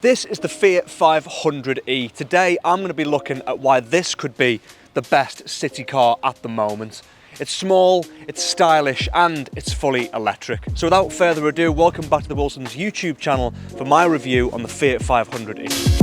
This is the Fiat 500E. Today I'm going to be looking at why this could be the best city car at the moment. It's small, it's stylish, and it's fully electric. So without further ado, welcome back to the Wilson's YouTube channel for my review on the Fiat 500E.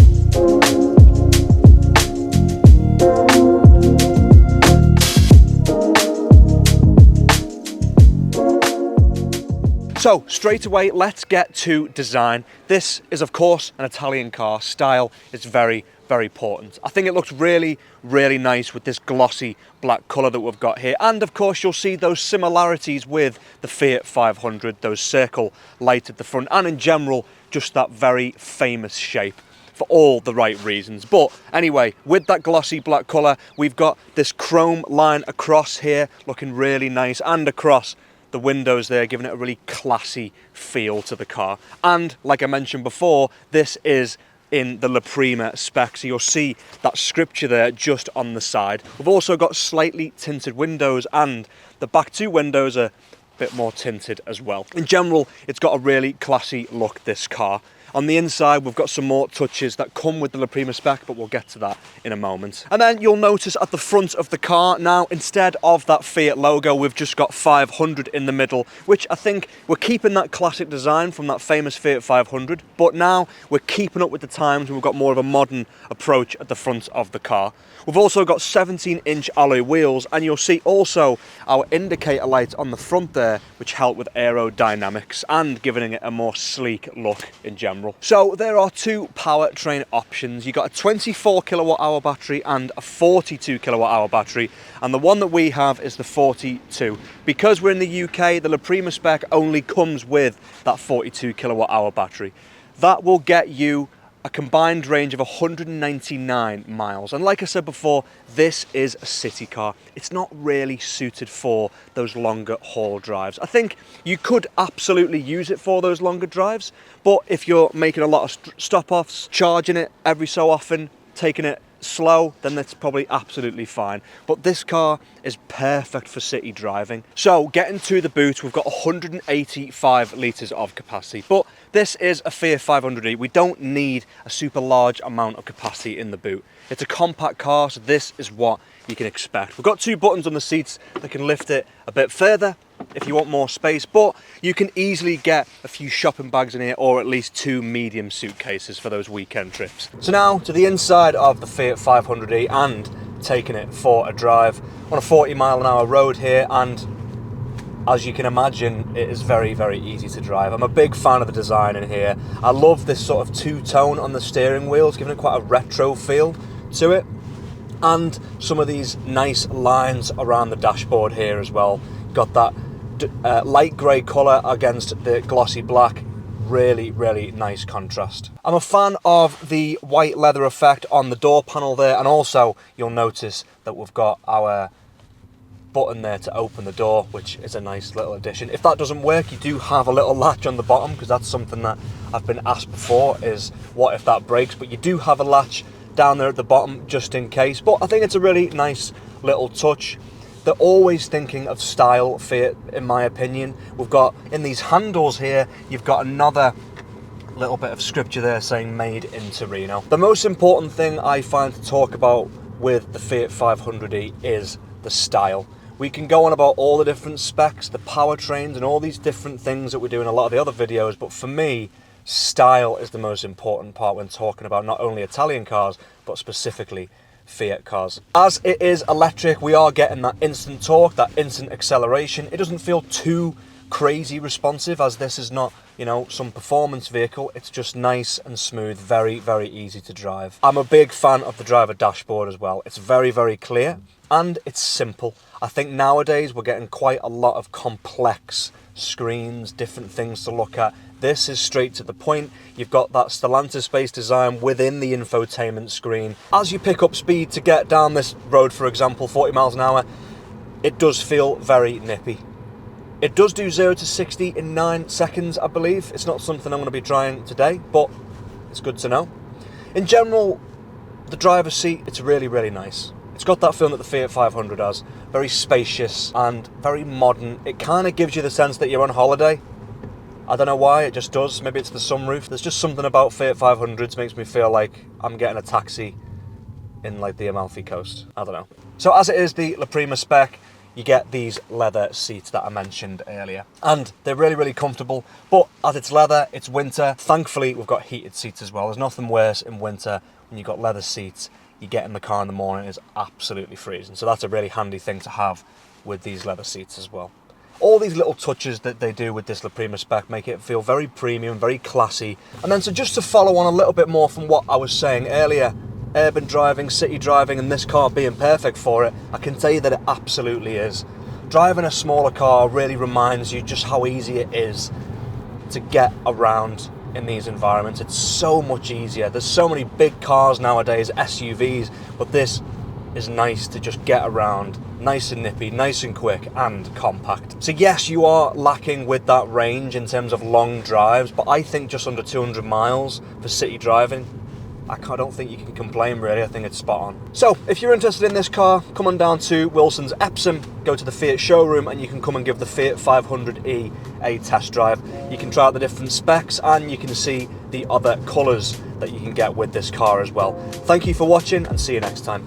So straight away, let's get to design. This is of course an Italian car. Style is very, very important. I think it looks really, really nice with this glossy black colour that we've got here. And of course you'll see those similarities with the Fiat 500, those circle lights at the front, and in general, just that very famous shape for all the right reasons. But anyway, with that glossy black colour, we've got this chrome line across here, looking really nice, and across the windows there, giving it a really classy feel to the car. And like I mentioned before, this is in the Prima spec, so you'll see that scripture there just on the side. We've also got slightly tinted windows, and the back two windows are a bit more tinted as well. In general, it's got a really classy look, this car. On the inside, we've got some more touches that come with the Prima spec, but we'll get to that in a moment. And then you'll notice at the front of the car now, instead of that Fiat logo, we've just got 500 in the middle, which I think we're keeping that classic design from that famous Fiat 500, but now we're keeping up with the times and we've got more of a modern approach at the front of the car. We've also got 17-inch alloy wheels, and you'll see also our indicator lights on the front there, which help with aerodynamics and giving it a more sleek look in general. So there are two powertrain options. You've got a 24 kilowatt hour battery and a 42 kilowatt hour battery, and the one that we have is the 42. Because we're in the UK, the Prima spec only comes with that 42 kilowatt hour battery. That will get you a combined range of 199 miles. And like I said before, this is a city car. It's not really suited for those longer haul drives. I think you could absolutely use it for those longer drives, but if you're making a lot of stop-offs, charging it every so often, taking it slow, then that's probably absolutely fine. But this car is perfect for city driving. So getting to the boot, we've got 185 litres of capacity, but this is a Fiat 500e. We don't need a super large amount of capacity in the boot. It's a compact car, so this is what you can expect. We've got two buttons on the seats that can lift it a bit further if you want more space, but you can easily get a few shopping bags in here, or at least two medium suitcases for those weekend trips. So now to the inside of the Fiat 500e and taking it for a drive on a 40-mile-an-hour road here, and as you can imagine, it is very, very easy to drive. I'm a big fan of the design in here. I love this sort of two-tone on the steering wheels, giving it quite a retro feel to it, and some of these nice lines around the dashboard here as well. Got that light grey colour against the glossy black. Really, really nice contrast. I'm a fan of the white leather effect on the door panel there, and also you'll notice that we've got our button there to open the door, which is a nice little addition. If that doesn't work, you do have a little latch on the bottom, because that's something that I've been asked before, is what if that breaks, but you do have a latch down there at the bottom just in case. But I think it's a really nice little touch. They're always thinking of style, Fiat, in my opinion. We've got, in these handles here, you've got another little bit of scripture there saying made in Torino. The most important thing I find to talk about with the Fiat 500e is the style. We can go on about all the different specs, the powertrains, and all these different things that we do in a lot of the other videos, but for me, style is the most important part when talking about not only Italian cars, but specifically Fiat cars. As it is electric, we are getting that instant torque, that instant acceleration. It doesn't feel too crazy responsive, as this is not, you know, some performance vehicle. It's just nice and smooth, very, very easy to drive. I'm a big fan of the driver dashboard as well. It's very, very clear and it's simple. I think nowadays we're getting quite a lot of complex screens, different things to look at. This is straight to the point. You've got that Stellantis space design within the infotainment screen. As you pick up speed to get down this road, for example, 40 miles an hour, it does feel very nippy. It does do 0 to 60 in 9 seconds, I believe. It's not something I'm going to be trying today, but it's good to know. In general, the driver's seat, it's really, really nice. It's got that feeling that the Fiat 500 has. Very spacious and very modern. It kind of gives you the sense that you're on holiday. I don't know why, it just does. Maybe it's the sunroof. There's just something about Fiat 500s makes me feel like I'm getting a taxi in like the Amalfi Coast. I don't know. So as it is the Prima spec, you get these leather seats that I mentioned earlier. And they're really, really comfortable. But as it's leather, it's winter. Thankfully, we've got heated seats as well. There's nothing worse in winter when you've got leather seats. You get in the car in the morning, it's absolutely freezing. So that's a really handy thing to have with these leather seats as well. All these little touches that they do with this Prima spec make it feel very premium, very classy. And then so just to follow on a little bit more from what I was saying earlier, urban driving, city driving, and this car being perfect for it, I can tell you that it absolutely is. Driving a smaller car really reminds you just how easy it is to get around in these environments. It's so much easier. There's so many big cars nowadays, SUVs, but this is nice to just get around, nice and nippy, nice and quick, and compact. So yes, you are lacking with that range in terms of long drives, but I think just under 200 miles for city driving, I don't think you can complain really. I think it's spot on. So if you're interested in this car, come on down to Wilson's Epsom, go to the Fiat showroom, and you can come and give the Fiat 500E a test drive. You can try out the different specs, and you can see the other colours that you can get with this car as well. Thank you for watching, and see you next time.